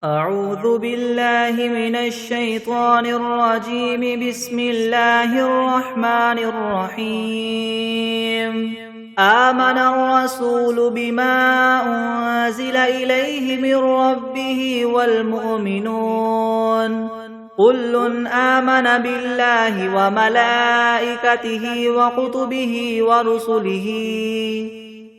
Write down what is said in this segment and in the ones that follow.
أعوذ بالله من الشيطان الرجيم. بسم الله الرحمن الرحيم. آمن الرسول بما أنزل إليه من ربه والمؤمنون كل آمن بالله وملائكته وكتبه ورسله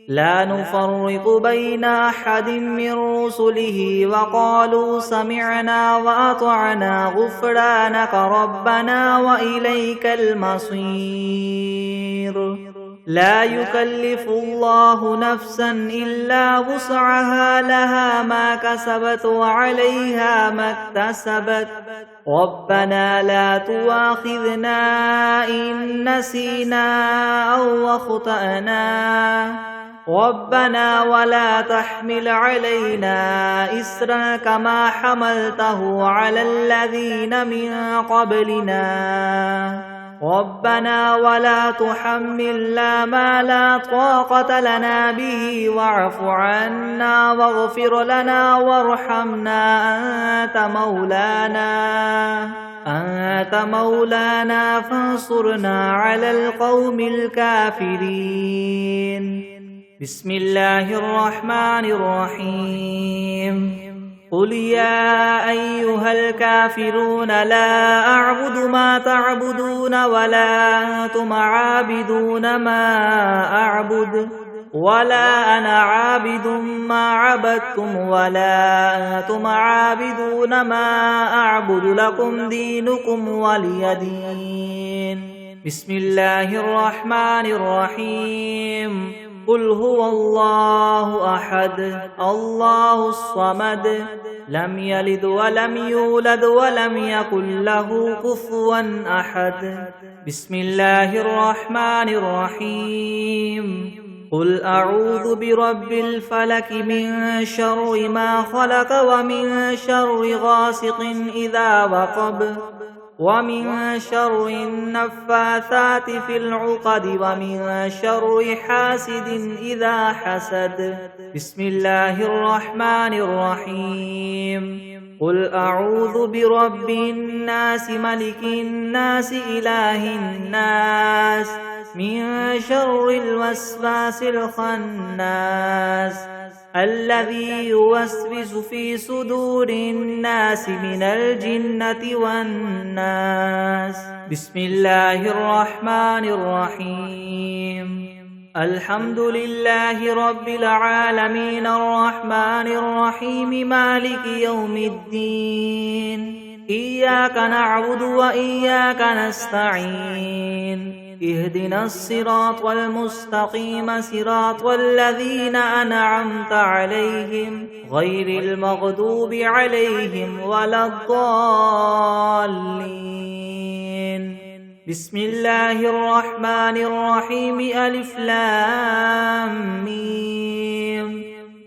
لا نفرق بين أحد من رسله وقالوا سمعنا وأطعنا غفرانك ربنا وإليك المصير. لا يكلف الله نفسا إلا وسعها لها ما كسبت وعليها ما اكتسبت ربنا لا تؤاخذنا إن نسينا أو أخطأنا ربنا ولا تحمل علينا إسرا كما حملته على الذين من قبلنا ربنا ولا تحملنا ما لا طاقة لنا به واعف عنا واغفر لنا وارحمنا أنت مولانا فانصرنا على القوم الكافرين. بسم الله الرحمن الرحيم. قل يا أيها الكافرون لا أعبد ما تعبدون ولا أنتم عابدون ما أعبد ولا أنا عابد ما عبدتم ولا أنتم عابدون ما أعبد لكم دينكم ولي دين. بسم الله الرحمن الرحيم. قل هو الله أحد الله الصمد لم يلد ولم يولد ولم يكن له كفوا أحد. بسم الله الرحمن الرحيم. قل أعوذ برب الفلك من شر ما خلق ومن شر غاسق إذا وقب ومن شر النفاثات في العقد ومن شر حاسد إذا حسد. بسم الله الرحمن الرحيم. قل أعوذ برب الناس ملك الناس إله الناس من شر الوسواس الخناس الذي يوسوس في صدور الناس من الجنة والناس. بسم الله الرحمن الرحيم. الحمد لله رب العالمين الرحمن الرحيم مالك يوم الدين. إياك نعبد وإياك نستعين. اهدنا الصراط المستقيم صراط الذين أنعمت عليهم غير المغضوب عليهم ولا الضالين. بسم الله الرحمن الرحيم. ألف لام ميم.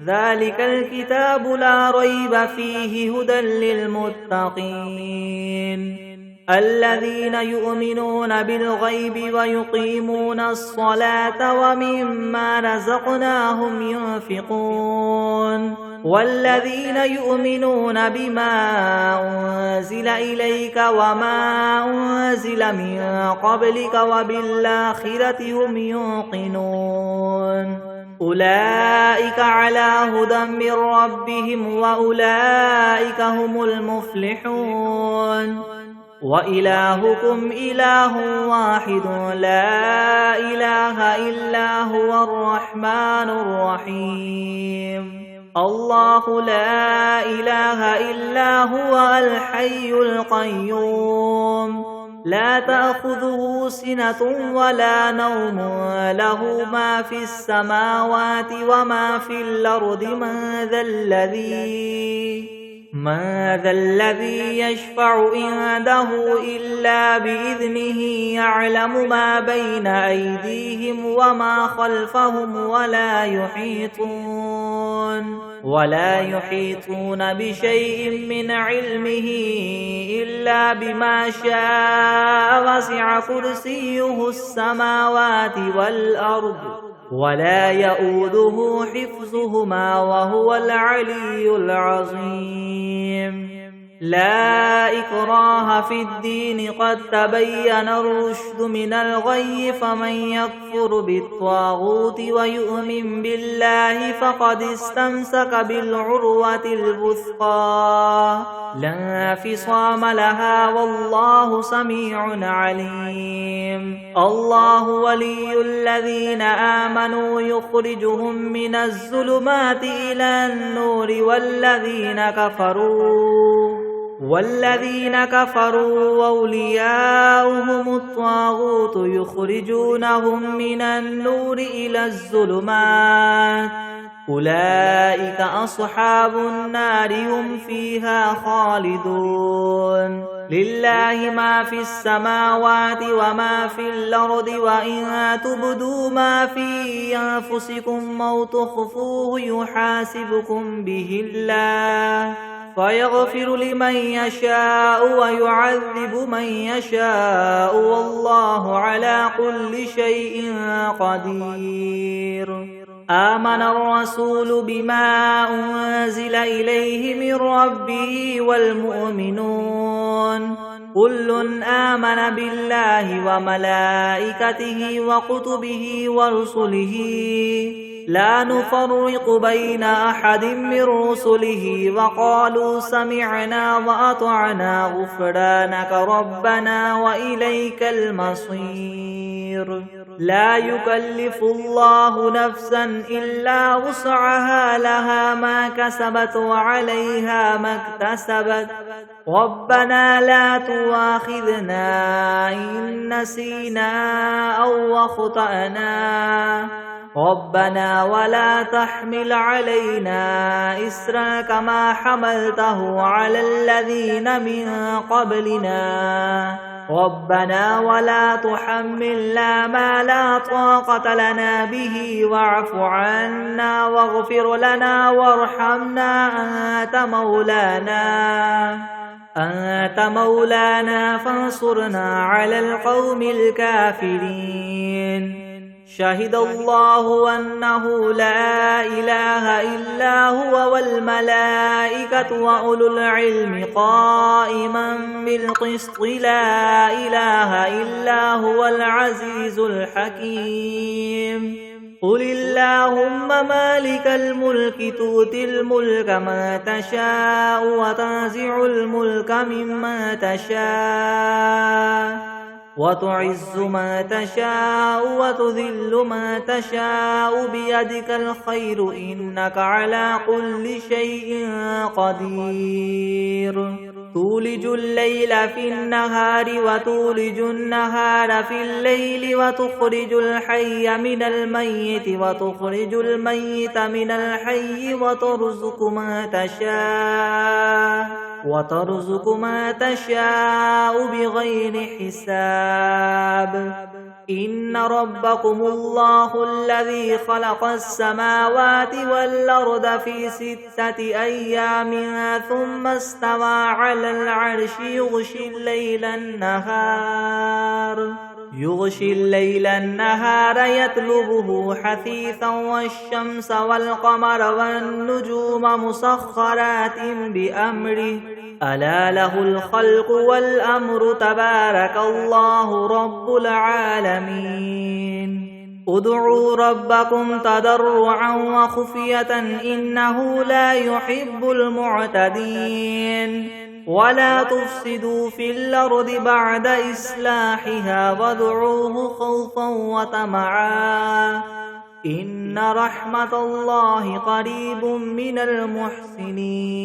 ذلك الكتاب لا ريب فيه هدى للمتقين الذين يؤمنون بالغيب ويقيمون الصلاة ومما رزقناهم ينفقون والذين يؤمنون بما أنزل إليك وما أنزل من قبلك وبالآخرة هم يوقنون أولئك على هدى من ربهم وأولئك هم المفلحون. وإلهكم إله واحد لا إله إلا هو الرحمن الرحيم. الله لا إله إلا هو الحي القيوم لا تأخذه سنة ولا نوم له ما في السماوات وما في الأرض. من ذا الذي يشفع عنده إلا بإذنه يعلم ما بين أيديهم وما خلفهم ولا يحيطون بشيء من علمه إلا بما شاء. وسع كرسيه السماوات والأرض ولا يؤوده حفظهما وهو العلي العظيم. لا إكراه في الدين قد تبين الرشد من الغي فمن يكفر بالطاغوت ويؤمن بالله فقد استمسك بالعروة الوثقى لا انفصام لها والله سميع عليم الله ولي الذين آمنوا يخرجهم من الظلمات إلى النور والذين كفروا أولياؤهم الطاغوت يخرجونهم من النور إلى الظلمات أولئك أصحاب النار هم فيها خالدون لله ما في السماوات وما في الأرض وإن تبدوا ما في أنفسكم أو تخفوه يحاسبكم به الله فيغفر لمن يشاء ويعذب من يشاء والله على كل شيء قدير آمن الرسول بما أنزل إليه من ربه والمؤمنون كل آمن بالله وملائكته وكتبه ورسله لا نفرق بين أحد من رسله وقالوا سمعنا وأطعنا غفرانك ربنا وإليك المصير لا يكلف الله نفسا إلا وسعها لها ما كسبت وعليها ما اكتسبت ربنا لا تؤاخذنا إن نسينا أو أخطأنا ربنا ولا تحمل علينا إسرا كما حملته على الذين من قبلنا ربنا ولا تحملنا ما لا طاقة لنا به واعف عنا واغفر لنا وارحمنا أنت مولانا فانصرنا على القوم الكافرين شهد الله أنه لا إله إلا هو والملائكة وأولو العلم قائما بالقسط لا إله إلا هو العزيز الحكيم قل اللهم مالك الملك تؤتي الملك ما تشاء وتنزع الملك ممن تشاء وتعز ما تشاء وتذل ما تشاء بيدك الخير إنك على كل شيء قدير تولج الليل في النهار وتولج النهار في الليل وتخرج الحي من الميت وتخرج الميت من الحي وترزق ما تشاء بغير حساب إن ربكم الله الذي خلق السماوات والأرض في 6 أيام ثم استوى على العرش يغشي الليل النهار يطلبه حثيثا والشمس والقمر والنجوم مسخرات بأمره ألا له الخلق والأمر تبارك الله رب العالمين ادعوا ربكم تضرعا وخفية إنه لا يحب المعتدين ولا تفسدوا في الأرض بعد إصلاحها وادعوه خوفا وطمعا إن رحمة الله قريب من المحسنين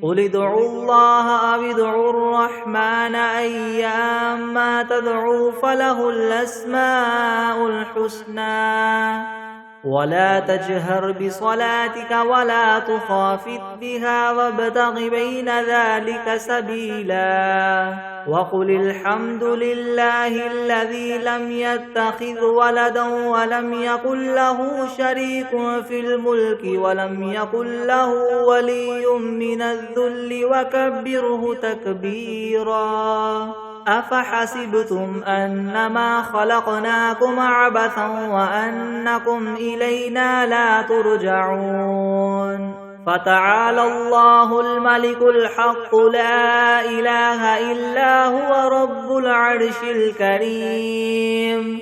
قل ادعوا الله أو ادعوا الرحمن أيما تدعوا فله الأسماء الحسنى ولا تجهر بصلاتك ولا تخافت بها وابتغ بين ذلك سبيلا وقل الحمد لله الذي لم يتخذ ولدا ولم يكن له شريك في الملك ولم يكن له ولي من الذل وكبره تكبيرا أفحسبتم أنما خلقناكم عبثا وأنكم إلينا لا ترجعون فتعالى الله الملك الحق لا إله إلا هو رب العرش الكريم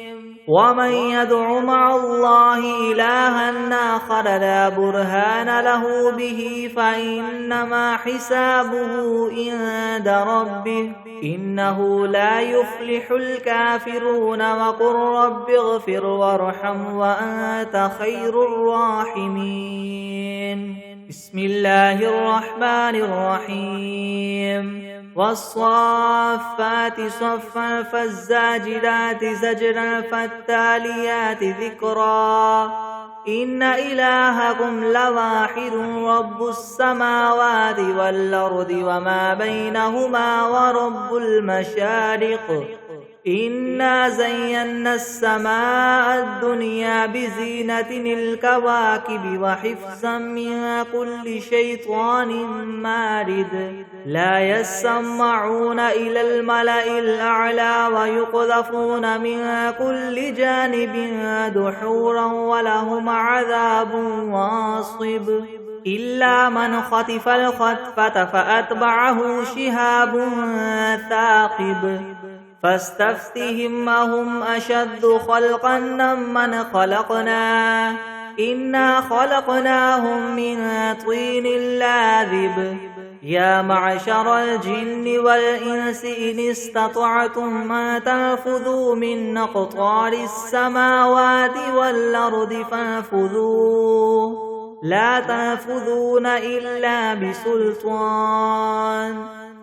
ومن يدع مع الله إلها آخر لا برهان له به فإنما حسابه عند ربه إنه لا يفلح الكافرون وقل رب اغفر وارحم وأنت خير الراحمين بسم الله الرحمن الرحيم والصافات صفا فالزاجرات زجرا فالتاليات ذكرا إن إلهكم لواحد رب السماوات والأرض وما بينهما ورب المشارق إنا زينا السماء الدنيا بزينة الكواكب وحفظا من كل شيطان مارد لا يسمعون إلى الملأ الأعلى ويقذفون من كل جانب دحورا ولهم عذاب واصب إلا من خطف الخطفة فأتبعه شهاب ثاقب فاستفتهم أهم أشد خلقا ممن خلقنا إنا خلقناهم من طين لاذب يا معشر الجن والإنس إن استطعتم أن تنفذوا من أقطار السماوات والأرض فانفذوا لا تنفذون إلا بسلطان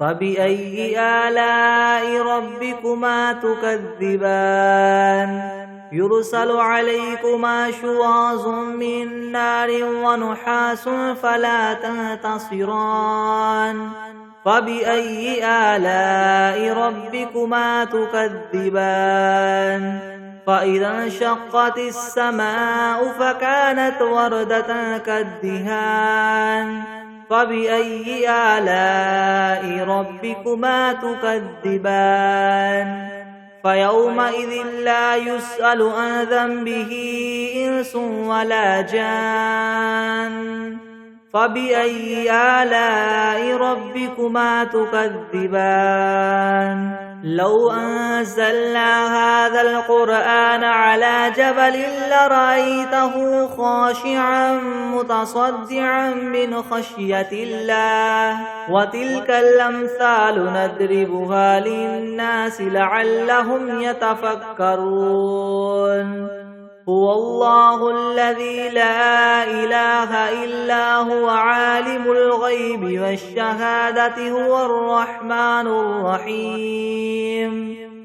فبأي آلاء ربكما تكذبان يرسل عليكما شواظ من نار ونحاس فلا تنتصران فبأي آلاء ربكما تكذبان فإذا انشقت السماء فكانت وردة كالدهان فبأي آلاء ربكما تكذبان فيومئذ لا يسأل عن ذنبه إنس ولا جان فبأي آلاء ربكما تكذبان لو أنزلنا هذا القرآن على جبل لرأيته خاشعا متصدعا من خشية الله وتلك الأمثال نضربها للناس لعلهم يتفكرون هو الله الذي لا إله إلا هو عالم الغيب والشهادة هو الرحمن الرحيم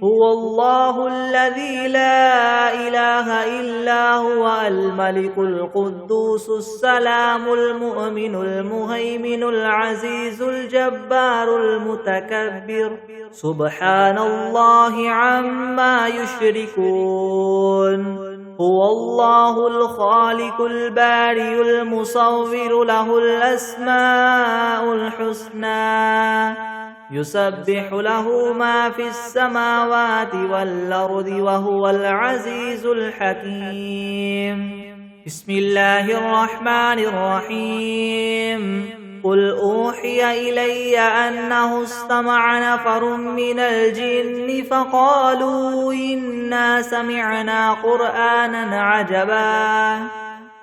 هو الله الذي لا إله إلا هو الملك القدوس السلام المؤمن المهيمن العزيز الجبار المتكبر سبحان الله عما يشركون هو الله الخالق البارئ المصور له الأسماء الحسنى يسبح له ما في السماوات والأرض وهو العزيز الحكيم بسم الله الرحمن الرحيم قل أوحي إلي أنه استمع نفر من الجن فقالوا إنا سمعنا قرآنا عجبا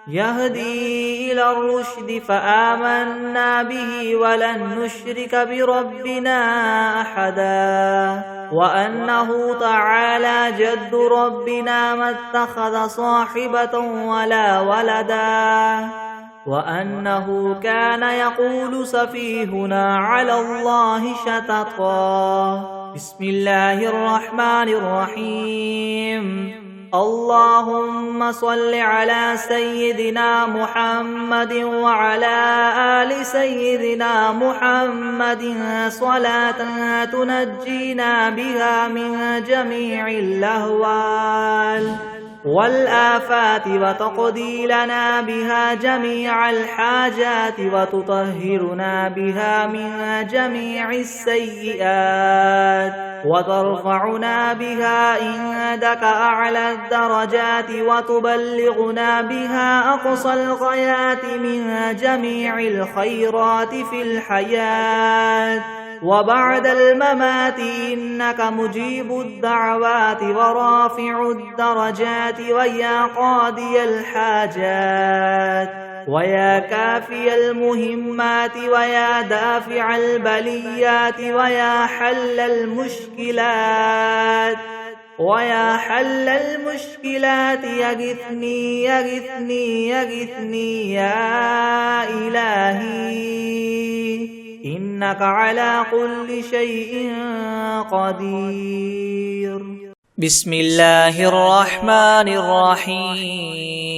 يهدي إلى الرشد فآمنا به ولن نشرك بربنا أحدا وأنه تعالى جد ربنا ما اتخذ صاحبة ولا ولدا وأنه كان يقول سفيهنا على الله شططا بسم الله الرحمن الرحيم اللهم صل على سيدنا محمد وعلى آل سيدنا محمد صلاة تنجينا بها من جميع الأهوال والآفات وتقضي لنا بها جميع الحاجات وتطهرنا بها من جميع السيئات وترفعنا بها عندك أعلى الدرجات وتبلغنا بها أقصى الغايات من جميع الخيرات في الحياة وبعد الممات إنك مجيب الدعوات ورافع الدرجات ويا قاضي الحاجات ويا كافي المهمات ويا دافع البليات ويا حل المشكلات يغثني يغثني يغثني يا إلهي إنك على كل شيء قدير. بسم الله الرحمن الرحيم.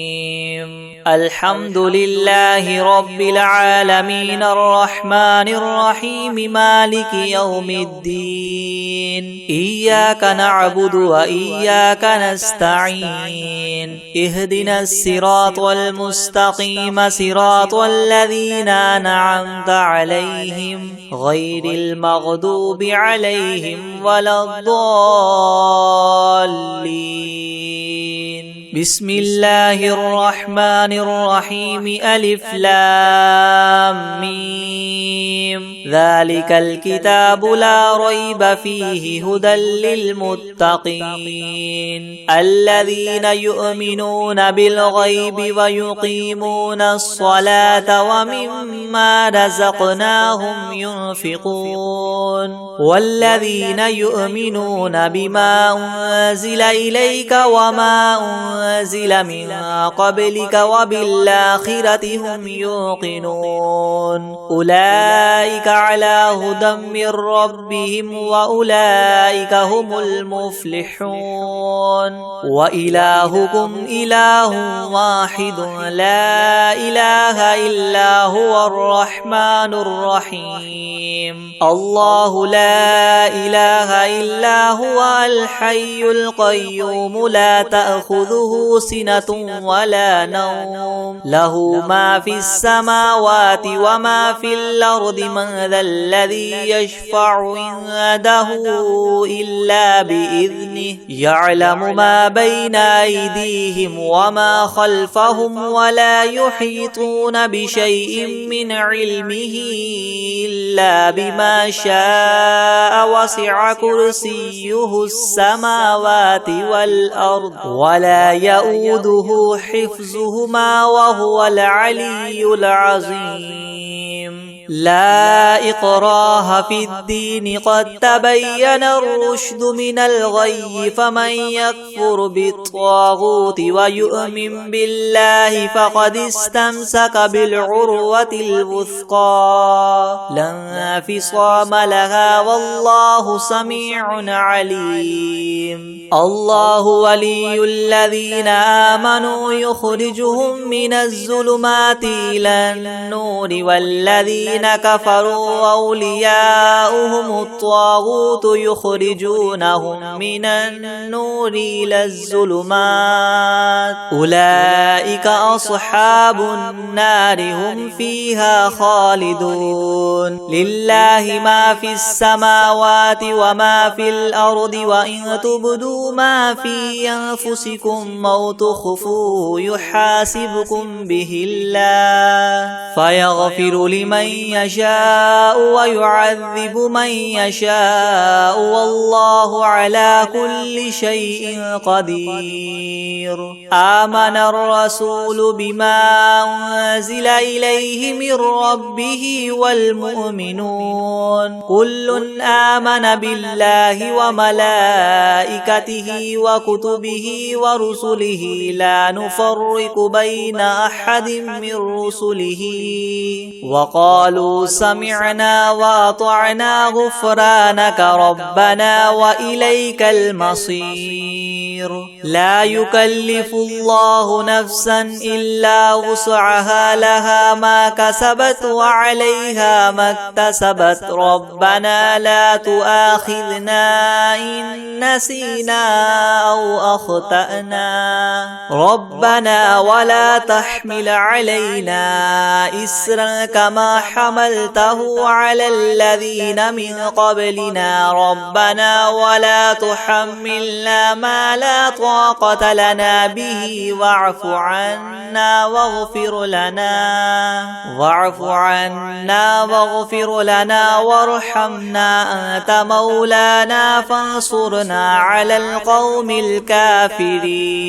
الحمد لله رب العالمين الرحمن الرحيم مالك يوم الدين. إياك نعبد وإياك نستعين. اهدنا الصراط المستقيم صراط الذين أنعمت عليهم غير المغضوب عليهم ولا الضالين. بسم الله الرحمن الرحيم. ألف لام ميم. ذلك الكتاب لا ريب فيه هدى للمتقين الذين يؤمنون بالغيب ويقيمون الصلاة ومما رزقناهم ينفقون والذين يؤمنون بما أنزل إليك وما أنزل من قبلك وبالآخرة هم يوقنون أولئك على هدى من ربهم وأولئك هم المفلحون. وإلهكم إله واحد لا إله إلا هو الرحمن الرحيم. الله لا إله إلا هو الحي القيوم لا تأخذه سنة ولا نوم له ما في السماوات وما في الأرض من ذا الذي يشفع عنده إلا بإذنه يعلم ما بين أيديهم وما خلفهم ولا يحيطون بشيء من علمه إلا بما شاء وسع كرسيه السماوات والأرض ولا يؤوده حفظهما وهو العلي العظيم. لا إكراه في الدين قد تبين الرشد من الغي فمن يكفر بالطاغوت ويؤمن بالله فقد استمسك بالعروة الوثقى لا انفصام لها والله سميع عليم. الله ولي الذين آمنوا يخرجهم من الظلمات إلى النور والذين كفروا أولياؤهم الطاغوت يخرجونهم من النور إلى الظلمات أولئك أصحاب النار هم فيها خالدون. لله ما في السماوات وما في الأرض وإن تبدوا ما في أنفسكم أو تخفوه يحاسبكم به الله فيغفر لمن يشاء ويعذب من يشاء والله على كل شيء قدير. آمن الرسول بما أنزل إليه من ربه والمؤمنون كل آمن بالله وملائكته وكتبه ورسله لا نفرق بين أحد من رسله وقالوا قالوا سمعنا وأطعنا غفرانك ربنا وإليك المصير لا يكلف الله نفسا إلا وسعها لها ما كسبت وعليها ما اكتسبت ربنا لا تؤاخذنا إن نسينا أو أخطأنا ربنا ولا تحمل علينا إسرا كما حملته على الذين من قبلنا ربنا ولا تحملنا ما لا طاقة لنا به واعف عنا واغفر لنا وارحمنا أنت مولانا فانصرنا على القوم الكافرين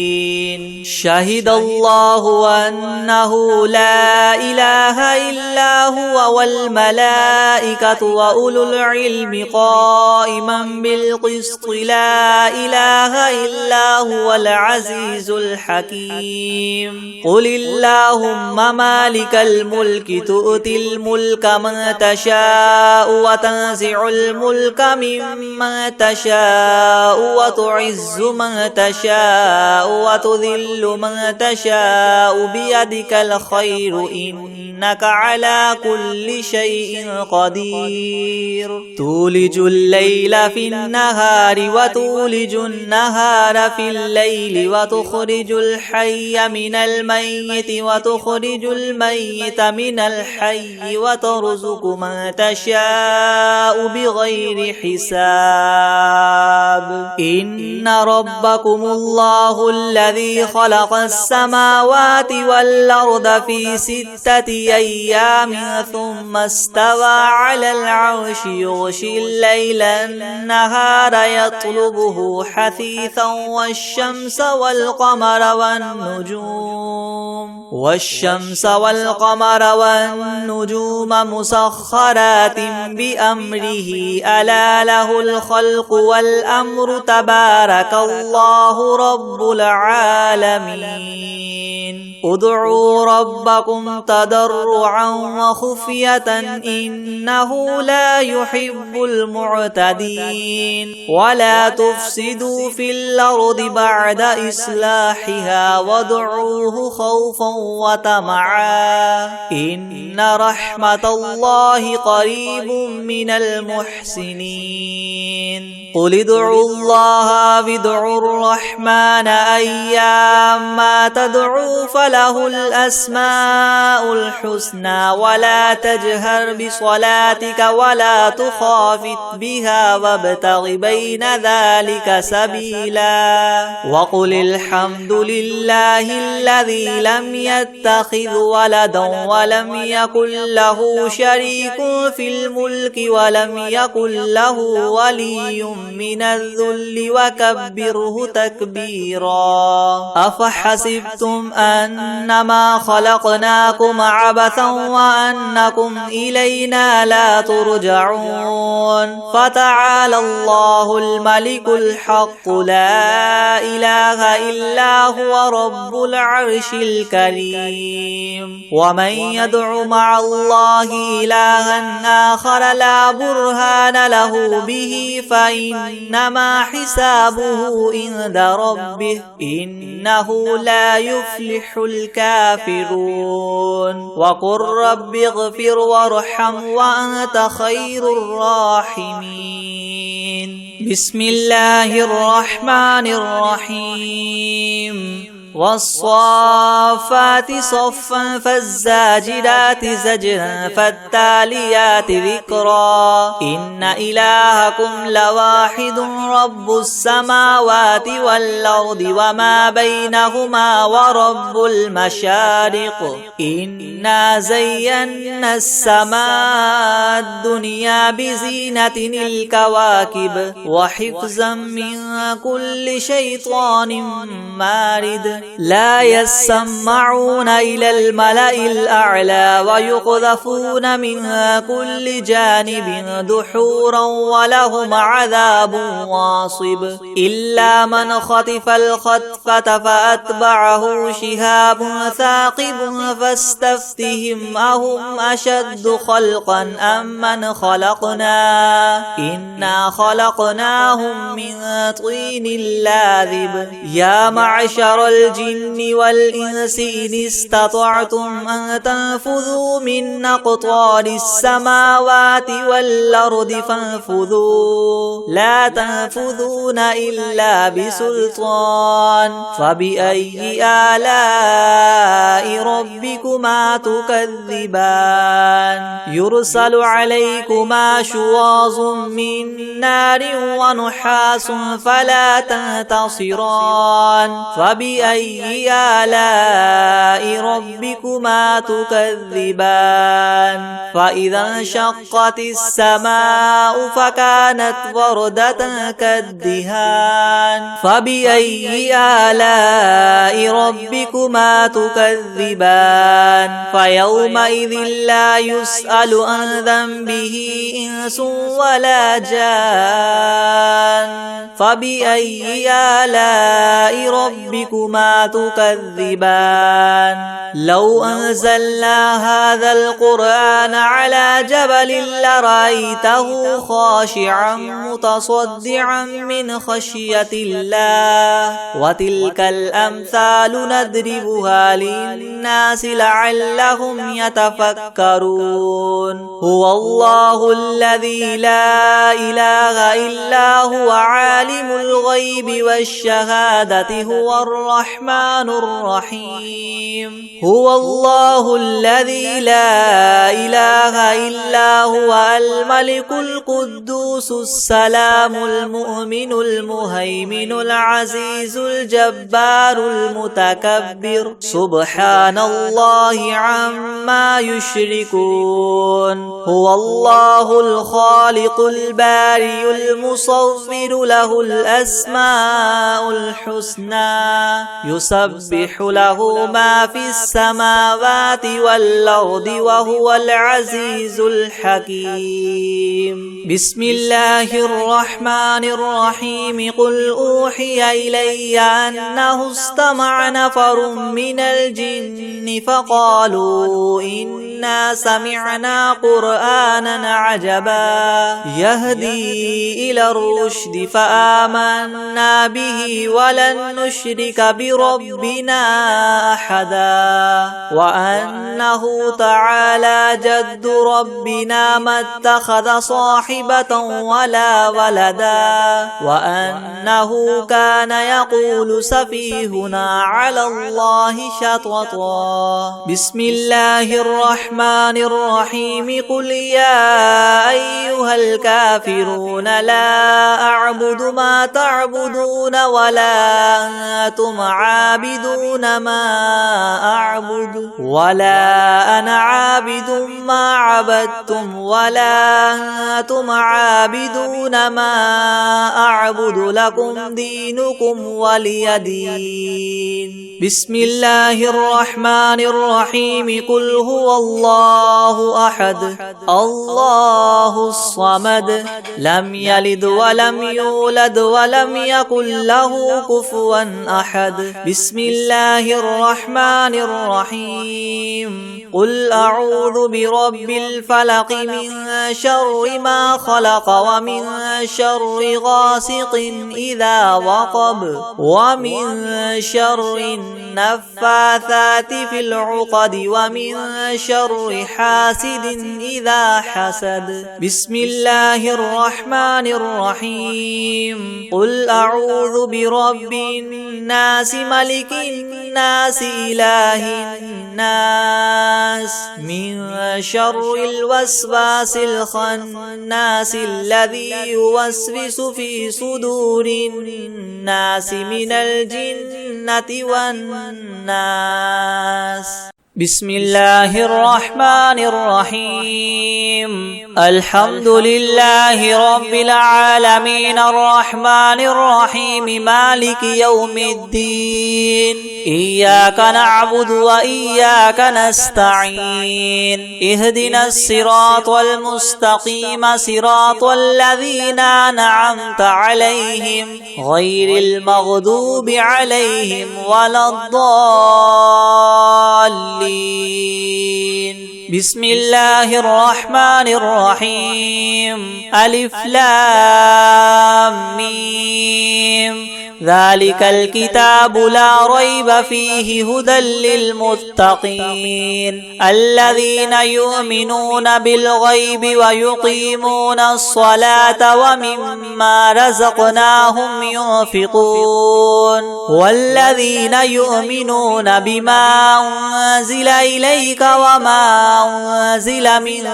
شهد الله أنه لا إله إلا هو والملائكة وأولو العلم قائما بالقسط لا إله إلا هو العزيز الحكيم قل اللهم مالك الملك تؤتي الملك من تشاء وتنزع الملك ممن تشاء وتعز من تشاء وتذل من تشاء بيدك الخير إنك على كل شيء قدير تولج الليل في النهار وتولج النهار في الليل وتخرج الحي من الميت وتخرج الميت من الحي وترزق من تشاء بغير حساب إن ربكم الله الذي خلق السماوات والأرض في 6 أيام ثم استوى على العرش يغشي الليل النهار يطلبه حثيثا والشمس والقمر والنجوم مسخرات بأمره ألا له الخلق والأمر تبارك الله رب العالمين ادعوا ربكم تضرعا وخفية إنه لا يحب المعتدين ولا تفسدوا في الأرض بعد إصلاحها وادعوه خوفا وطمعا إن رحمة الله قريب من المحسنين قل ادعوا الله وادعوا الرحمن أيما تدعوا فله الأسماء الحسنى ولا تجهر بصلاتك ولا تخافت بها وابتغ بين ذلك سبيلا وقل الحمد لله الذي لم يتخذ ولدا ولم يكن له شريك في الملك ولم يكن له ولي من الذل وكبره تكبيرا أفحسبتم أنما خلقناكم عبثا وأنكم إلينا لا ترجعون فتعالى الله الملك الحق لا إله إلا هو رب العرش الكريم ومن يدع مع الله إلها آخر لا برهان له به فإنما حسابه عند ربه إنه لا يفلح الكافرون وقل رب اغفر وارحم وأنت خير الراحمين بسم الله الرحمن الرحيم والصافات صفا فالزاجرات زجرا فالتاليات ذكرا إن إلهكم لواحد رب السماوات والأرض وما بينهما ورب المشارق إنا زينا السماء الدنيا بزينة الكواكب وحفظا من كل شيطان مارد لا يسمعون إلى الملأ الأعلى ويقذفون منها كل جانب دحورا ولهم عذاب واصب إلا من خطف الخطفة فأتبعه شهاب ثاقب فاستفتهم أهم أشد خلقا أم من خلقنا إنا خلقناهم من طين لاذب يا معشر الجن والإنس إن استطعتم أن تنفذوا من أقطار السماوات والأرض فانفذوا لا تنفذون إلا بسلطان فبأي آلاء ربكما تكذبان يرسل عليكما شواظ من نار ونحاس فلا تنتصران فبأي آلاء ربكما تكذبان فإذا انشقت السماء فكانت وردة كالدهان فبأي آلاء ربكما تكذبان فيومئذ لا يسأل عن ذنبه إنس ولا جان فبأي آلاء ربكما تكذبان لو أنزلنا هذا القرآن على جبل لرأيته خاشعا متصدعا من خشية الله وتلك الأمثال نضربها للناس لعلهم يتفكرون هو الله الذي لا إله إلا هو عالم الغيب والشهادة هو الرحمن الرحيم هو الله الذي لا إله إلا هو الملك القدوس السلام المؤمن المهيمن العزيز الجبار المتكبر سبحان الله عما يشركون هو الله الخالق البارئ المصور له الأسماء الحسنى يسبح له ما في السماوات والأرض وهو العزيز الحكيم بسم الله الرحمن الرحيم قل أوحي إلي أنه استمع نفر من الجن فقالوا إنا سمعنا قرآنا عجبا يهدي إلى الرشد فآمنا به ولن نشرك بربنا أحدا وأنه تعالى جد ربنا ما اتخذ صاحبة ولا ولدا وأنه كان يقول سفيهنا على الله شططا بسم الله الرحمن الرحيم قل يا أيها الكافرون لا أعبد ما تعبدون ولا أنتم عابدون ما أعبد ولا أنا عابد ما عبدتم ولا أنتم عابدون ما أعبد لكم دينكم ولي دين بسم الله الرحمن الرحيم قل هو الله أحد الله الصمد لم يلد ولم يولد ولم يكن له كفوا أحد بسم الله الرحمن الرحيم قل أعوذ برب الفلق من شر ما خلق ومن شر غاسق إذا وقب ومن شر النفاثات في العقد ومن شر حاسد إذا حسد بسم الله الرحمن الرحيم قل أعوذ برب الناس ملك الناس إله الناس من شر الوسواس الخناس الذي يوسوس في صدور الناس من الجنة والناس بسم الله الرحمن الرحيم الحمد لله رب العالمين الرحمن الرحيم مالك يوم الدين إياك نعبد وإياك نستعين اهدنا الصراط المستقيم صراط الذين أنعمت عليهم غير المغضوب عليهم ولا الضالين. بسم الله الرحمن الرحيم ألف لام ميم ذلك الكتاب لا ريب فيه هدى للمتقين الذين يؤمنون بالغيب ويقيمون الصلاة ومما رزقناهم ينفقون والذين يؤمنون بما أنزل إليك وما أنزل من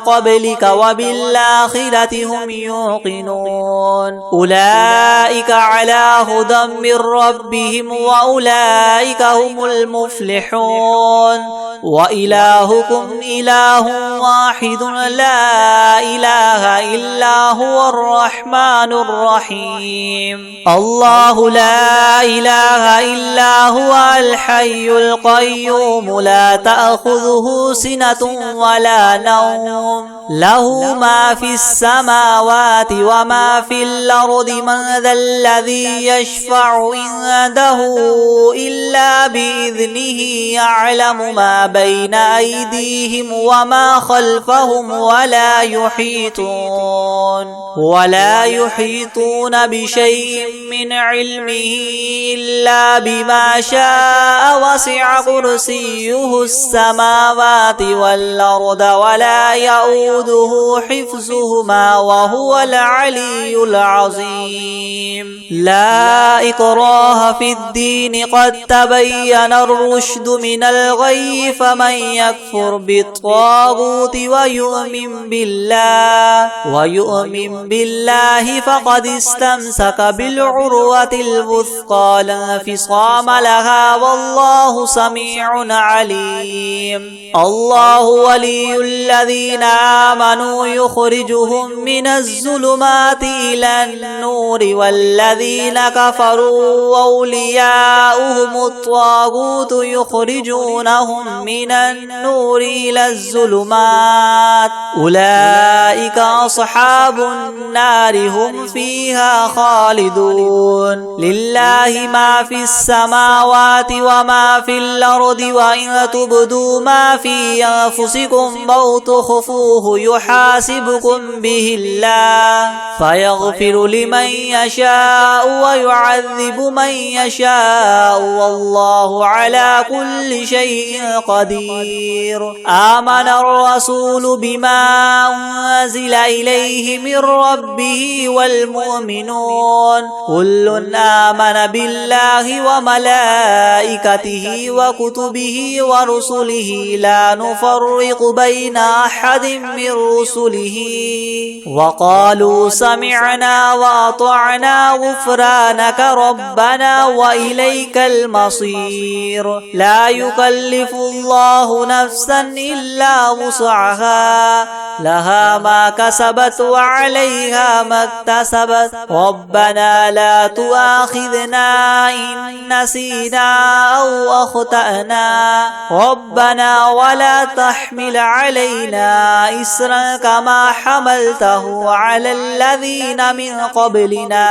قبلك وبالآخرة هم يوقنون أولئك على هدى من ربهم وأولئك هم المفلحون وإلهكم إله واحد لا إله إلا هو الرحمن الرحيم الله لا إله إلا هو الحي القيوم لا تأخذه سنة ولا نوم له ما في السماوات وما في الأرض من ذا الذي يشفع عنده إلا بإذنه يعلم ما بين أيديهم وما خلفهم ولا يحيطون بشيء من علمه إلا بما شاء وسع كرسيه السماوات والأرض ولا يؤوده حفظهما وهو العلي العظيم لا إكراه في الدين قد تبين الرشد من الغي فمن يكفر بالطاغوت ويؤمن بالله فقد استمسك بالعروة الوثقى لا انفصام لها والله سميع عليم الله ولي الذين آمنوا يخرجهم من الظلمات إلى النور والذين كفروا أولياؤهم الطاغوت يخرجونهم من النور إلى الظلمات أولئك أصحاب النار هم فيها خالدون لله ما في السماوات وما في الأرض وإن تبدوا ما في أنفسكم أو تخفوه يحاسبكم به الله فيغفر لمن يشاء ويعذب من يشاء والله على كل شيء قدير آمن الرسول بما أنزل إليه من ربه والمؤمنون كل آمن بالله وملائكته وكتبه ورسله لا نفرق بين أحد من رسله وقالوا سمعنا وأطعنا غفرانك ربنا وإليك المصير لا يكلف الله نفسا إلا وسعها لها ما كسبت وعليها ما اكتسبت ربنا لا تؤاخذنا إن نسينا أو أخطأنا ربنا ولا تحمل علينا إسرا كما حملته على الذين من قبلنا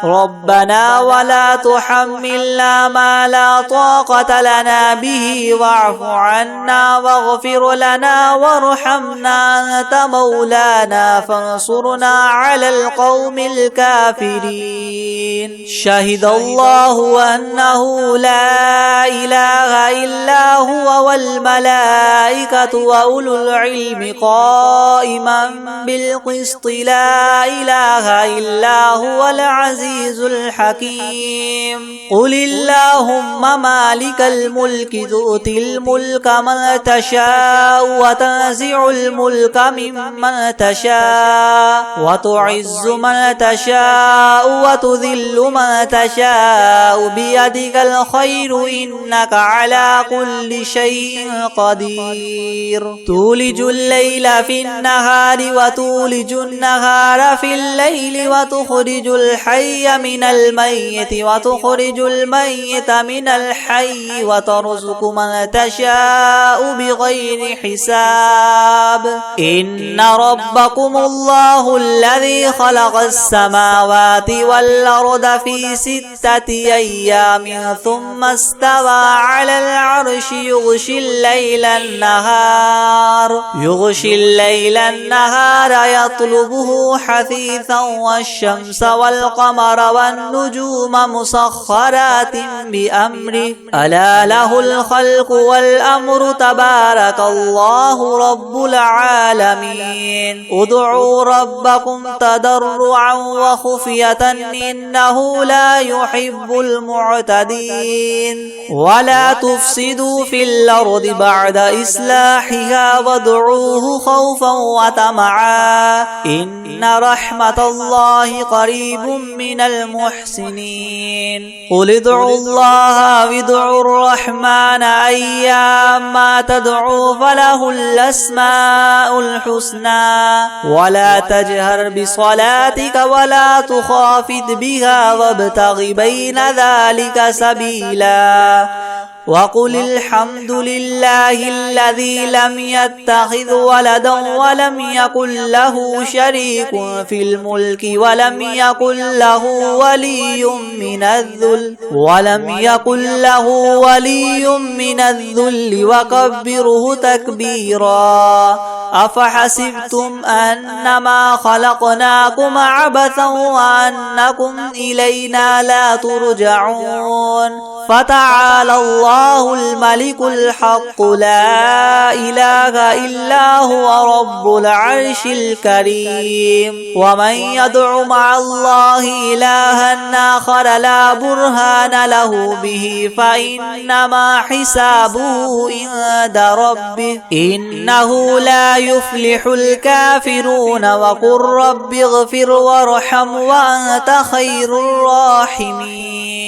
ربنا ولا تحملنا ما لا طاقة لنا به واعف عنا واغفر لنا وارحمنا أنت مولانا فانصرنا على القوم الكافرين شهد الله أنه لا إله إلا هو والملائكة وأولو العلم قائما بالقسط لا إله إلا هو العزيز الحكيم قل اللهم مالك الملك تؤتي الملك من تشاء وتنزع الملك ممن تشاء تشاء وتعز من تشاء وتذل من تشاء بيدك الخير إنك على كل شيء قدير تولج الليل في النهار وتولج النهار في الليل وتخرج الحي من الميت وتخرج الميت من الحي وترزق من تشاء بغير حساب إن ربكم الله الذي خلق السماوات والأرض في 6 أيام ثم استوى على العرش يغشي الليل النهار يطلبه حثيثا والشمس والقمر والنجوم مسخرات بأمره ألا له الخلق والأمر تبارك الله رب العالمين ادعوا ربكم تضرعا وخفية إنه لا يحب المعتدين ولا تفسدوا في الأرض بعد إصلاحها وادعوه خوفا وطمعا إن رحمة الله قريب من المحسنين قل ادعوا الله وادعوا الرحمن أيما تدعوا فله الأسماء الحسنى ولا تجهر بصلاتك ولا تخافت بها وابتغ بين ذلك سبيلا وقل الحمد لله الذي لم يتخذ ولدا ولم يكن له شريك في الملك ولم يكن له ولي من الذل وكبره تكبيرا أفحسبتم أنما خلقناكم عبثا وأنكم إلينا لا ترجعون فتعالى الله الملك الحق لا إله إلا هو رب العرش الكريم ومن يدع مع الله إلها آخر لا برهان له به فإنما حسابه عند ربه إنه لا يفلح الكافرون وقل رب اغفر وارحم وأنت خير الراحمين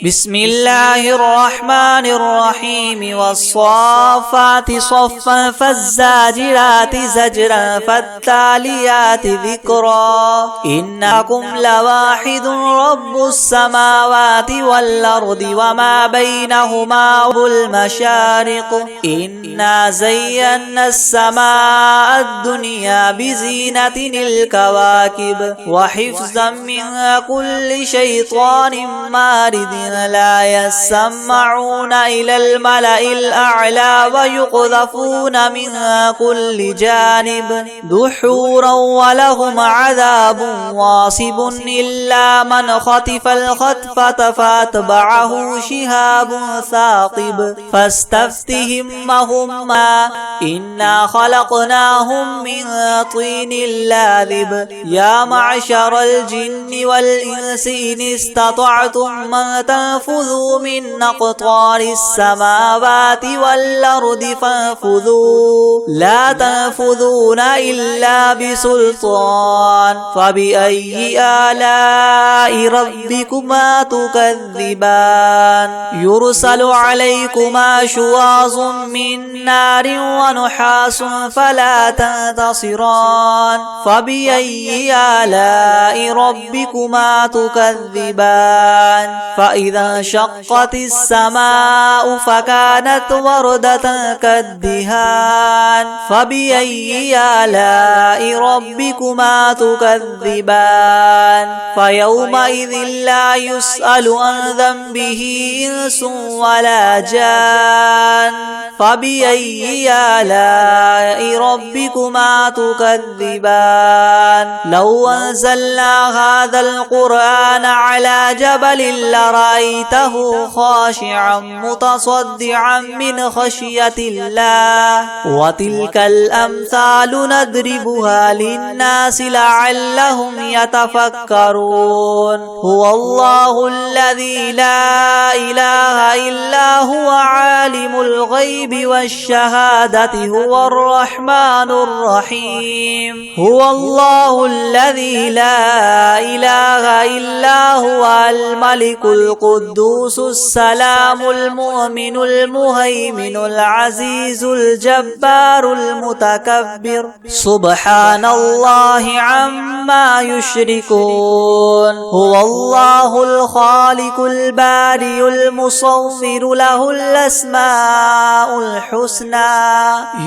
بسم الله الرحمن الرحيم والصافات صفا فالزاجرات زجرا فالتاليات ذكرا إنكم لواحد رب السماوات والأرض وما بينهما المشارق إنا زينا السماء الدنيا بزينة الكواكب وحفظا من كل شيطان مارد لا يسمعون إلى الملأ الأعلى ويقذفون من كل جانب دحورا ولهم عذاب واصب إلا من خطف الخطفة فاتبعه شهاب ثاقب فاستفتهم وهما إنا خلقناهم من طين لاذب يا معشر الجن والإنس إن استطعتم من تنفذوا من أقطار السماوات والأرض فانفذوا لا تنفذون إلا بسلطان فبأي آلاء ربكما تكذبان يرسل عليكما شواظ من نار ونحاس فلا تنتصران فبأي آلاء ربكما تكذبان فإذا انشقت السماء فكانت وردة كالدهان فبأي آلاء ربكما تكذبان فيومئذ لا يسأل عن ذنبه إنس ولا جان فبأي آلاء ربكما تكذبان لو أنزلنا هذا القرآن على جبل لرأيته خاشعا متصدعا من خشية الله وتلك الأمثال نضربها للناس لعلهم يتفكرون هو الله الذي لا إله إلا هو عالم الغيب والشهادة هو الرحمن الرحيم هو الله الذي لا إله إلا هو الملك القدوس السلام المؤمن المهيمن العزيز الجبار المتكبر سبحان الله عما يشركون هو الله الخالق البارئ المصور له الأسماء الحسنى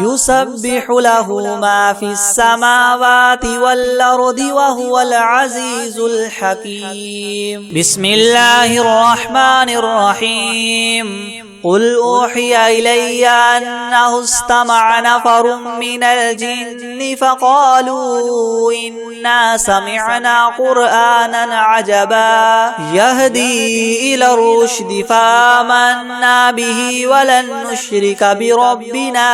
يسبح له ما في السماوات والأرض وهو العزيز الحكيم بسم الله الرحمن الرحيم قل أوحي إلي أنه استمع نفر من الجن فقالوا إنا سمعنا قرآنا عجبا يهدي إلى الرشد فآمنا به ولن نشرك بربنا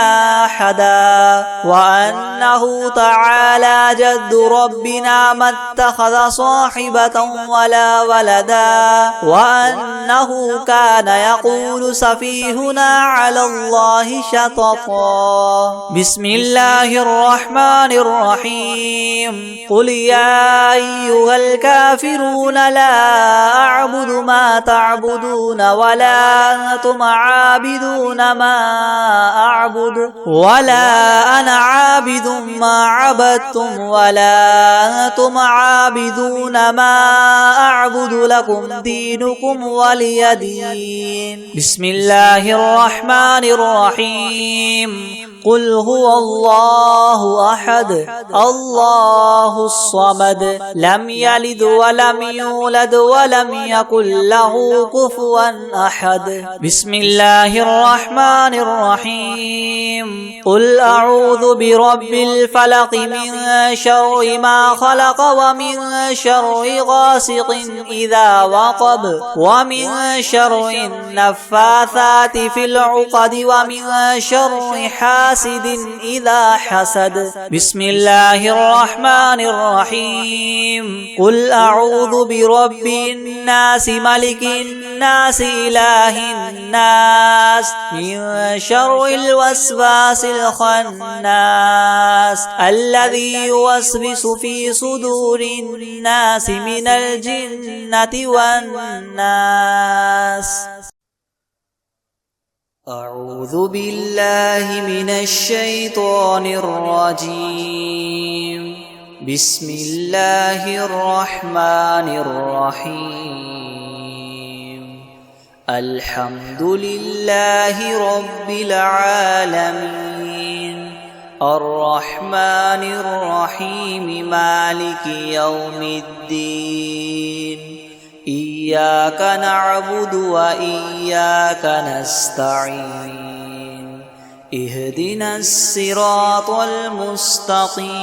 أحدا وأنه تعالى جد ربنا ما اتخذ صاحبة ولا ولدا وأنه كان يقول سفيهنا على الله شططا بسم الله الرحمن الرحيم قل يا أيها الكافرون لا أعبد ما تعبدون ولا أنتم عابدون ما أعبد ولا أنا عابد ما عبدتم ولا أنتم عابدون ما أعبد لكم دينكم ولي دين بسم الله الرحمن الرحيم قل هو الله أحد الله الصمد لم يلد ولم يولد ولم يكن له كفوا أحد بسم الله الرحمن الرحيم قل أعوذ برب الفلق من شر ما خلق ومن شر غاسق إذا وقب ومن شر النفاثات في العقد ومن شر حاسد إذا حسد بسم الله الرحمن الرحيم قل أعوذ برب الناس ملك الناس إله الناس من شر الوسواس الخناس الذي يوسوس في صدور الناس من الجنة والناس أعوذ بالله من الشيطان الرجيم بسم الله الرحمن الرحيم الحمد لله رب العالمين الرحمن الرحيم مالك يوم الدين إياك نعبد وإياك نستعين اهدنا الصراط المستقيم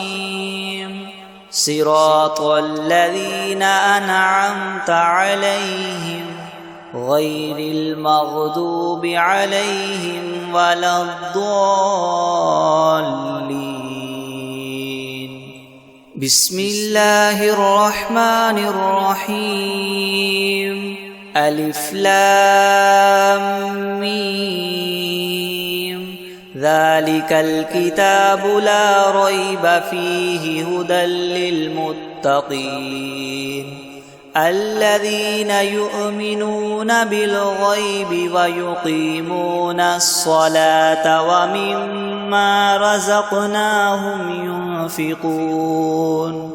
صراط الذين أنعمت عليهم غير المغضوب عليهم ولا الضالين بسم الله الرحمن الرحيم ألف لام ميم ذلك الكتاب لا ريب فيه هدى للمتقين الذين يؤمنون بالغيب ويقيمون الصلاة ومما رزقناهم ينفقون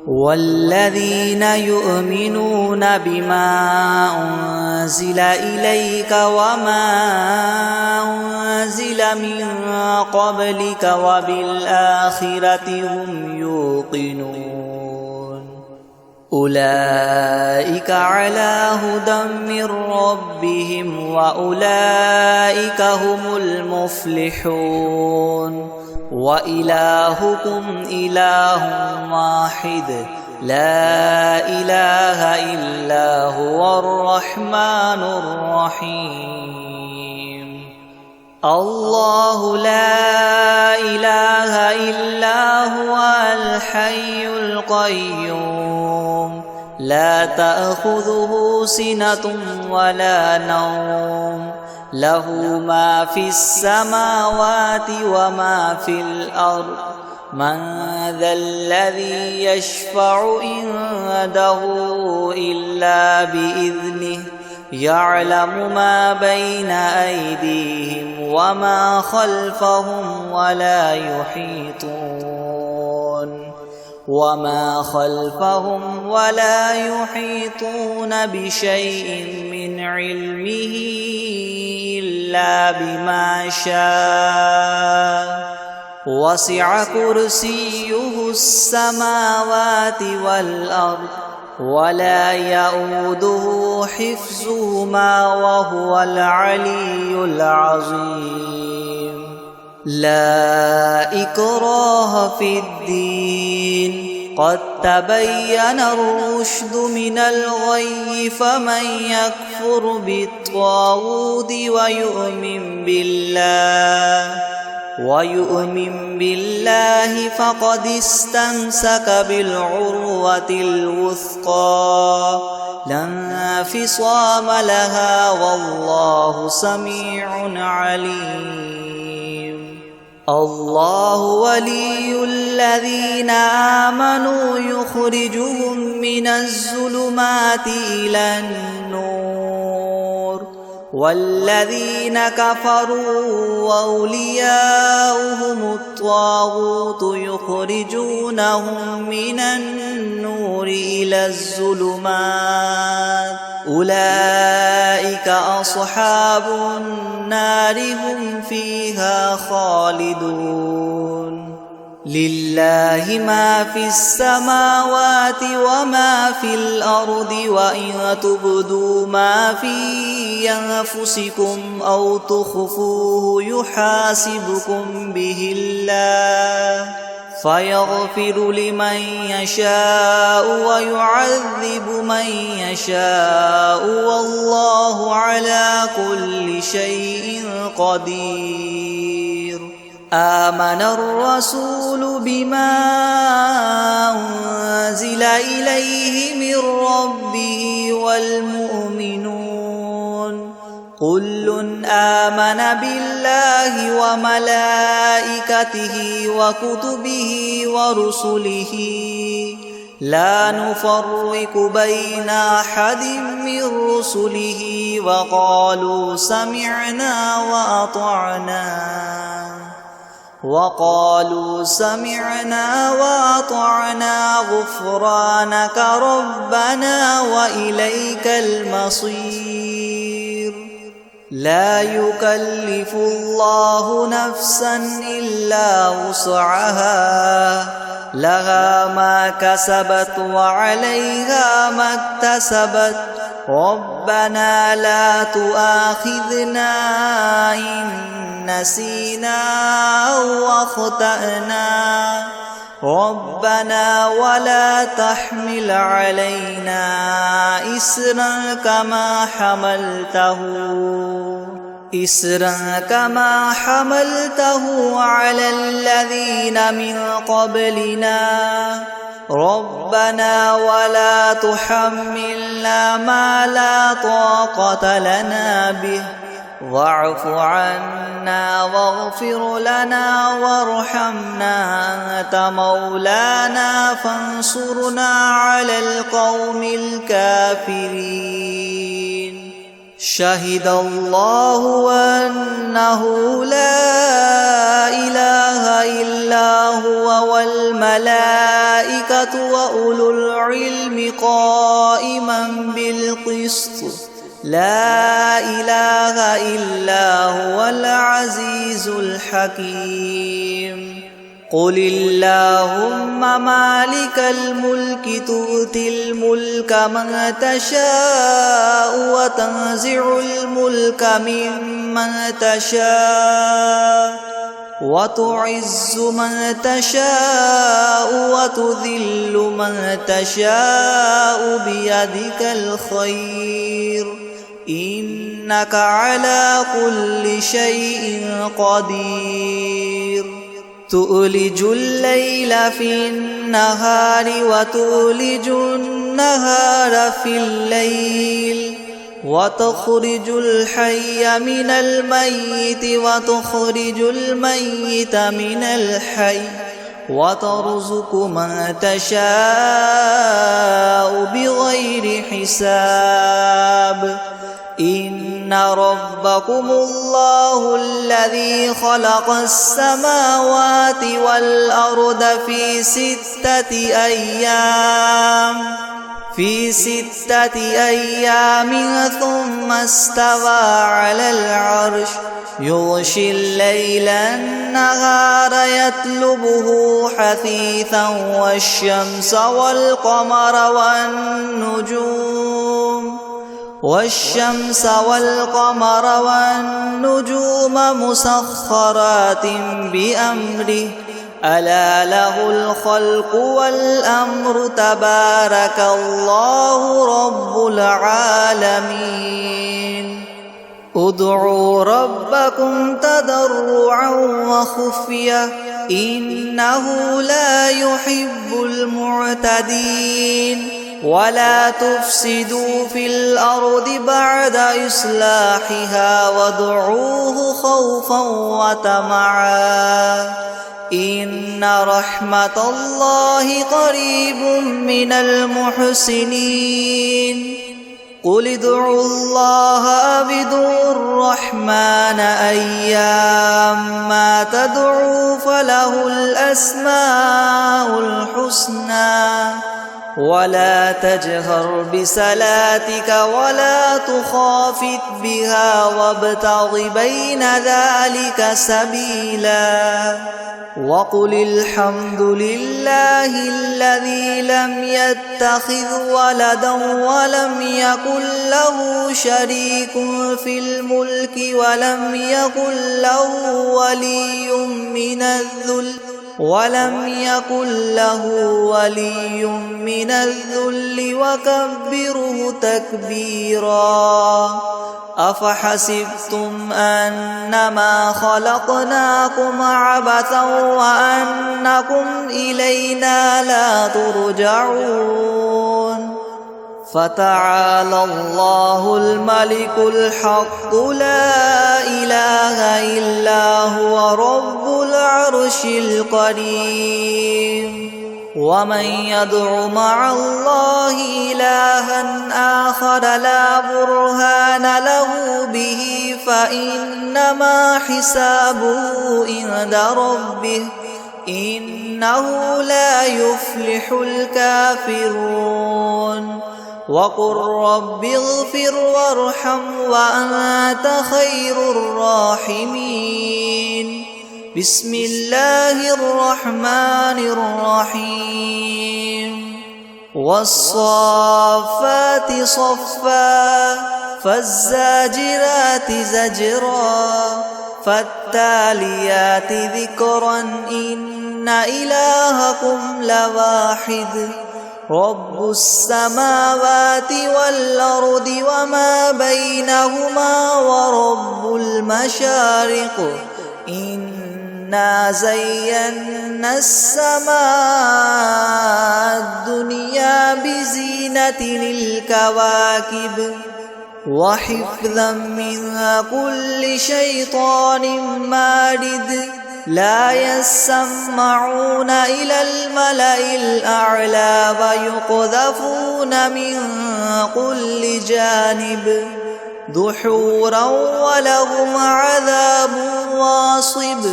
والذين يؤمنون بما أنزل إليك وما أنزل من قبلك وبالآخرة هم يوقنون أولئك على هدى من ربهم وأولئك هم المفلحون وإلهكم إله واحد لا إله إلا هو الرحمن الرحيم الله لا إله إلا هو الحي القيوم لا تأخذه سنة ولا نوم له ما في السماوات وما في الأرض من ذا الذي يشفع عنده إلا بإذنه يعلم ما بين أيديهم وما خلفهم ولا يحيطون بشيء من علمه إلا بما شاء وسع كرسيه السماوات والأرض ولا يؤوده حفظهما وهو العلي العظيم لا إكراه في الدين قد تبين الرشد من الغي فمن يكفر بالطاغوت ويؤمن بالله فقد استمسك بالعروة الوثقى لا انفصام لها والله سميع عليم الله ولي الذين آمنوا يخرجهم من الظلمات إلى النور والذين كفروا أولياؤهم الطاغوت يخرجونهم من النور إلى الظلمات أولئك أصحاب النار هم فيها خالدون لله ما في السماوات وما في الأرض وإن تبدوا ما في أنفسكم أو تخفوه يحاسبكم به الله فيغفر لمن يشاء ويعذب من يشاء والله على كل شيء قدير آمن الرسول بما أنزل إليه من ربه والمؤمنون كل آمن بالله وملائكته وكتبه ورسله لا نفرق بين أحد من رسله وقالوا سمعنا وأطعنا غفرانك ربنا وإليك المصير لا يكلف الله نفسا إلا وسعها لها ما كسبت وعليها ما اكتسبت ربنا لا تؤاخذنا إن نسينا أو أخطأنا ربنا ولا تحمل علينا إسرا كما حملته على الذين من قبلنا ربنا ولا تحملنا ما لا طاقة لنا به واعف عنا واغفر لنا وارحمنا أنت مولانا فانصرنا على القوم الكافرين شهد الله أنه لا إله إلا هو والملائكة وأولو العلم قائما بالقسط لا إله إلا هو العزيز الحكيم قل اللهم مالك الملك تؤتي الملك من تشاء وتنزع الملك ممن تشاء وتعز من تشاء وتذل من تشاء بيدك الخير إنك على كل شيء قدير تؤلج الليل في النهار وتؤلج النهار في الليل وتخرج الحي من الميت وتخرج الميت من الحي وترزق من تشاء بغير حساب إن ربكم الله الذي خلق السماوات والأرض في 6 أيام ثم استوى على العرش يغشي الليل النهار يطلبه حثيثا والشمس والقمر والنجوم مسخرات بأمره ألا له الخلق والأمر تبارك الله رب العالمين ادعوا ربكم تضرعا وخفية إنه لا يحب المعتدين ولا تفسدوا في الأرض بعد إصلاحها وادعوه خوفا وطمعا إن رحمة الله قريب من المحسنين قل ادعوا الله أو ادعوا الرحمن أيما تدعوا فله الأسماء الحسنى ولا تجهر بصلاتك ولا تخافت بها وابتغ بين ذلك سبيلا وقل الحمد لله الذي لم يتخذ ولدا ولم يكن له شريك في الملك ولم يكن له ولي من الذل وكبره تكبيرا أفحسبتم أنما خلقناكم عبثا وأنكم إلينا لا ترجعون فتعالى الله الملك الحق لا إله إلا هو رب العرش الكريم ومن يدع مع الله إلها آخر لا برهان له به فإنما حسابه عند ربه إنه لا يفلح الكافرون وقل رب اغفر وارحم وأنت خير الراحمين بسم الله الرحمن الرحيم والصافات صفا فالزاجرات زجرا فالتاليات ذكرا إن إلهكم لواحد رب السماوات والأرض وما بينهما ورب المشارق إنا زينا السماء الدنيا بزينة الكواكب وحفظا من كل شيطان مارد لا يسمعون إلى الملأ الأعلى ويقذفون من كل جانب دحورا ولهم عذاب واصب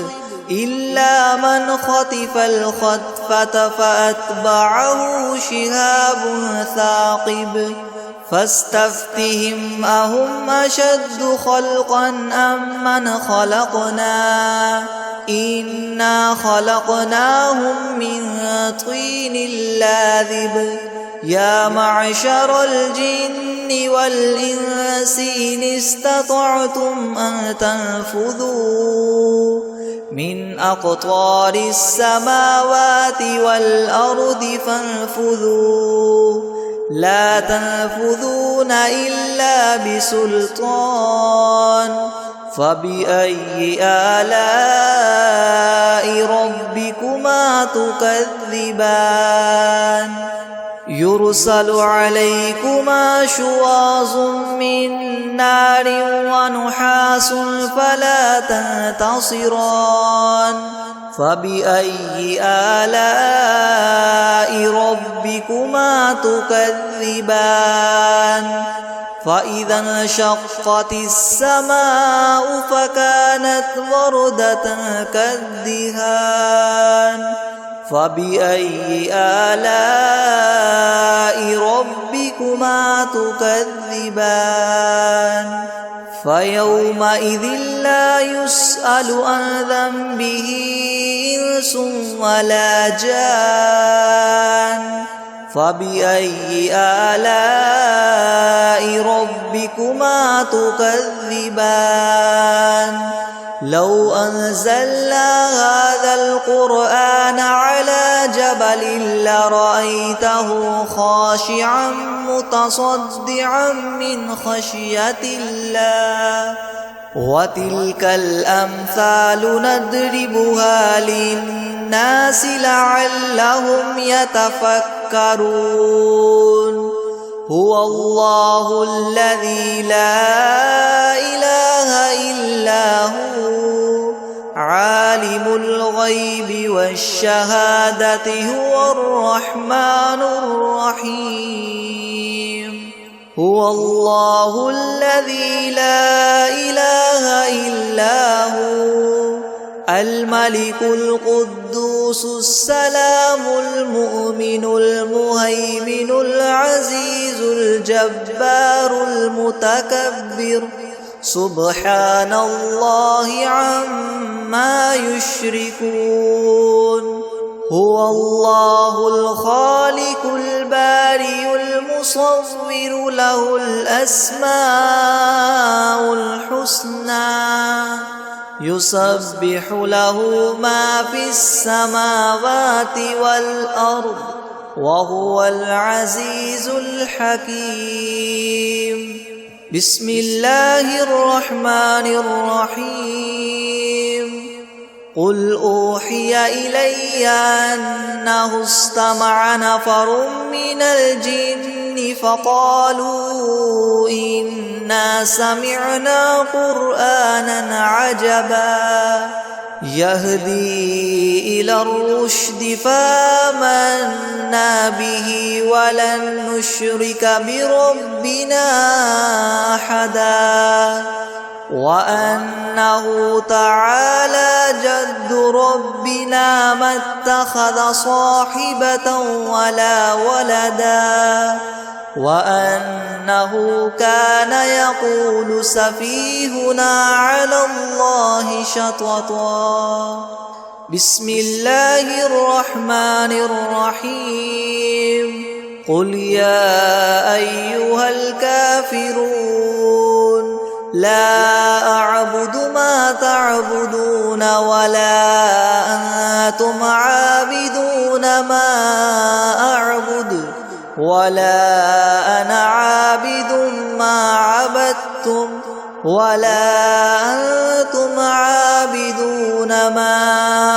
إلا من خطف الخطفة فأتبعه شهاب ثاقب فاستفتهم أهم أشد خلقا أم من خلقنا إنا خلقناهم من طين لاذب يا معشر الجن والإنس إن استطعتم أن تنفذوا من أقطار السماوات والأرض فانفذوا لا تنفذون إلا بسلطان فبأي آلاء ربكما تكذبان يرسل عليكما شواظ من نار ونحاس فلا تنتصران فبأي آلاء ربكما تكذبان فإذا انشقت السماء فكانت وردة كالدهان فبأي آلاء ربكما تكذبان فيومئذ لا يسأل عن ذنبه إنس ولا جان فبأي آلاء ربكما تكذبان لو أنزلنا هذا القرآن على جبل لرأيته خاشعا متصدعا من خشية الله وتلك الأمثال نضربها للناس لعلهم يتفكرون هو الله الذي لا إله إلا هو عالم الغيب والشهادة هو الرحمن الرحيم هو الله الذي لا إله إلا هو الملك القدوس السلام المؤمن المهيمن العزيز الجبار المتكبر سبحان الله عما يشركون هو الله الخالق البارئ المصور له الأسماء الحسنى يسبح له ما في السماوات والأرض وهو العزيز الحكيم بسم الله الرحمن الرحيم قل أوحي إلي أنه استمع نفر من الجن فقالوا إنا سمعنا قرآنا عجبا يهدي إلى الرشد فآمنا به ولن نشرك بربنا أحدا وأنه تعالى جد ربنا ما اتخذ صاحبة ولا ولدا وأنه كان يقول سفيهنا على الله شططا بسم الله الرحمن الرحيم قل يا أيها الكافرون لا أعبد ما تعبدون ولا أنتم عابدون ما أعبد ولا أنا عابد ما عبدتم ولا أنتم عابدون ما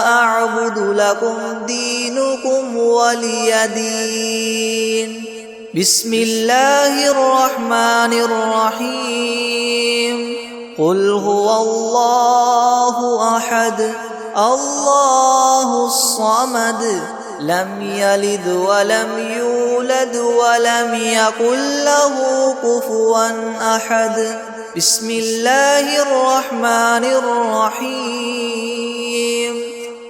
أعبد لكم دينكم ولي دين بسم الله الرحمن الرحيم قل هو الله أحد الله الصمد لم يلد ولم يولد ولم يكن له كفوا أحد بسم الله الرحمن الرحيم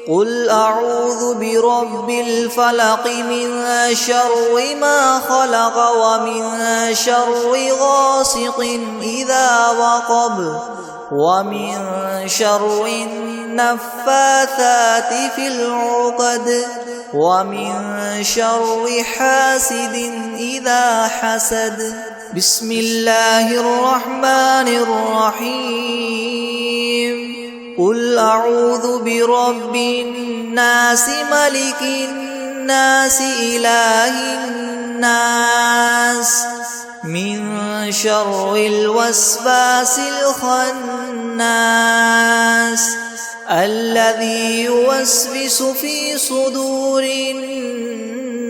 قل أعوذ برب الفلق من شر ما خلق ومن شر غاسق إذا وقب ومن شر النفاثات في العقد ومن شر حاسد إذا حسد بسم الله الرحمن الرحيم قل أعوذ برب الناس ملك الناس إله الناس من شر الوسواس الخناس الذي يوسوس في صدور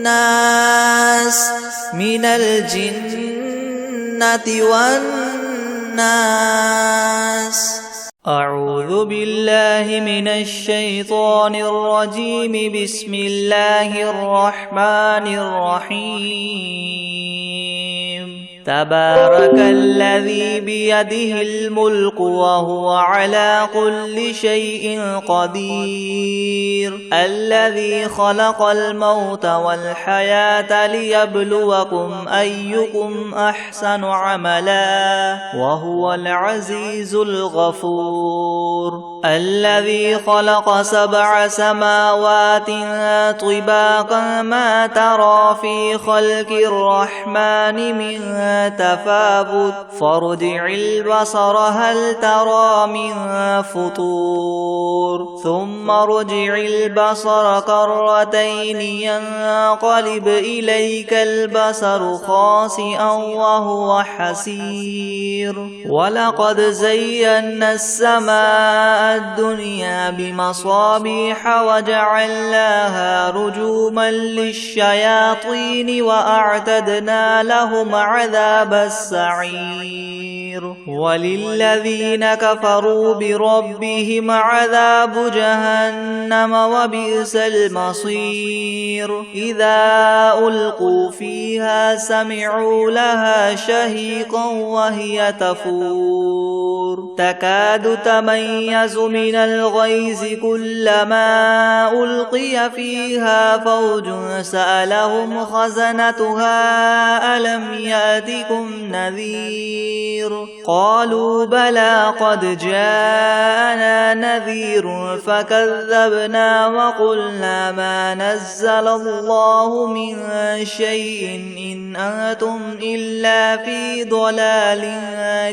الناس من الجنة والناس. أعوذ بالله من الشيطان الرجيم. بسم الله الرحمن الرحيم. تبارك الذي بيده الملك وهو على كل شيء قدير الذي خلق الموت والحياة ليبلوكم أيكم أحسن عملا وهو العزيز الغفور الذي خلق 7 سماوات طباقا ما ترى في خلق الرحمن من تفاوت فارجع البصر هل ترى من فطور ثم ارجع البصر كرتين ينقلب إليك البصر خاسئا وهو حسير ولقد زينا السماء الدنيا بمصابيح وجعلناها رجوما للشياطين وأعتدنا لهم عذاب السعير وللذين كفروا بربهم عذاب جهنم وبئس المصير إذا ألقوا فيها سمعوا لها شهيقا وهي تفور تكاد تميز من الغيظ كلما ألقي فيها فوج سألهم خزنتها ألم يأتكم نذير قالوا بلى قد جاءنا نذير فكذبنا وقلنا ما نزل الله من شيء إن أنتم إلا في ضلال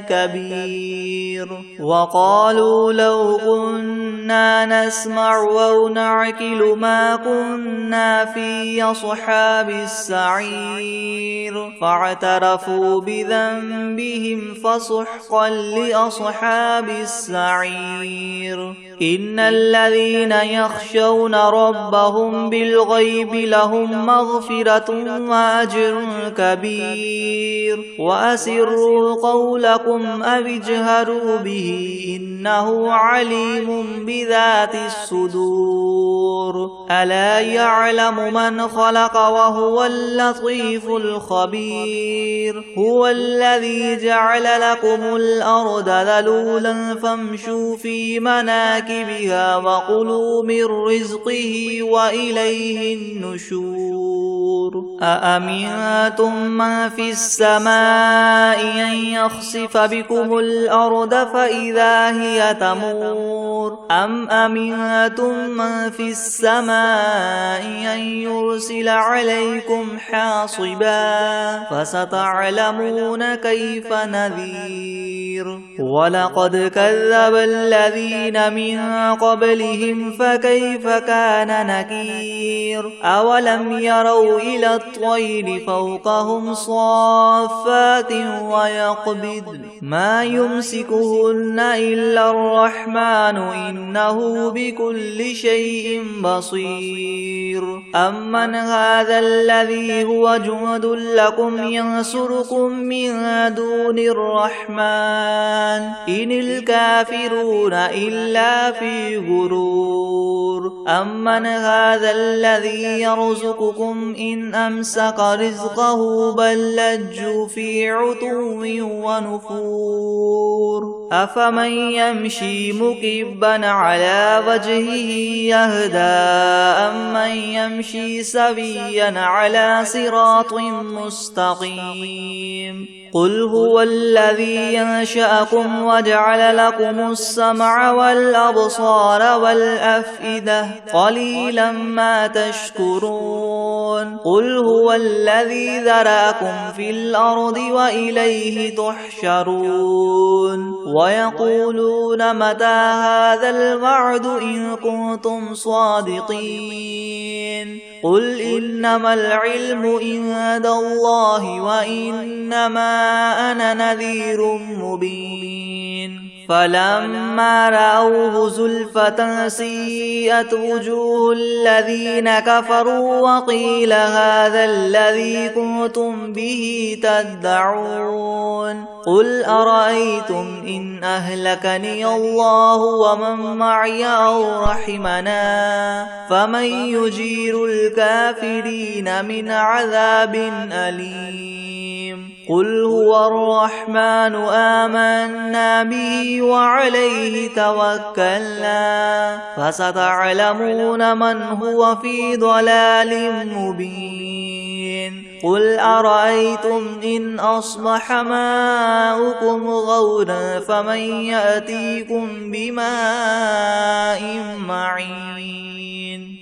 كبير وقالوا لو كنا نسمع أو نعقل ما كنا في أصحاب السعير فاعترفوا بذنبهم فسحقا لأصحاب السعير إن الذين يخشون ربهم بالغيب لهم مغفرة وأجر كبير وأسروا قولكم أو اجهروا به إنه عليم بذات الصدور ألا يعلم من خلق وهو اللطيف الخبير هو الذي جعل لكم الأرض ذلولا فامشوا في مناكبها وكلوا من رزقه وإليه النشور أأمنتم من في السماء أن يخسف بكم الأرض فإذا هي تمور أم أمنتم من في السماء أن يرسل عليكم حاصبا فستعلمون كيف نذير ولقد كذب الذين من قبلهم فكيف كان نكير أولم يروا إلى الطير فوقهم صافات ويقبض ما يمسكهن إلا الرحمن إنه بكل شيء بصير أمن هذا الذي هو جند لكم ينصركم من دون الرحمن إن الكافرون إلا في غرور أمن هذا الذي يرزقكم إن أمسك رزقه بل لجوا في عتو ونفور أفمن يمشي مكبا على وجهه يهدى أمن يمشي سويا على صراط مستقيم قل هو الذي ينشأكم وجعل لكم السمع والأبصار والأفئدة قليلا ما تشكرون قل هو الذي ذرأكم في الأرض وإليه تحشرون ويقولون متى هذا الوعد إن كنتم صادقين قل إنما العلم عند الله وإنما أنا نذير مبين فلما رأوه زلفة سيئت وجوه الذين كفروا وقيل هذا الذي كنتم به تدعون قل أرأيتم إن أهلكني الله ومن معي أو رحمنا فمن يجير الكافرين من عذاب أليم قل هو الرحمن آمنا به وعليه توكلنا فستعلمون من هو في ضلال مبين قل أرأيتم إن أصبح ماؤكم غورا فمن يأتيكم بماء معين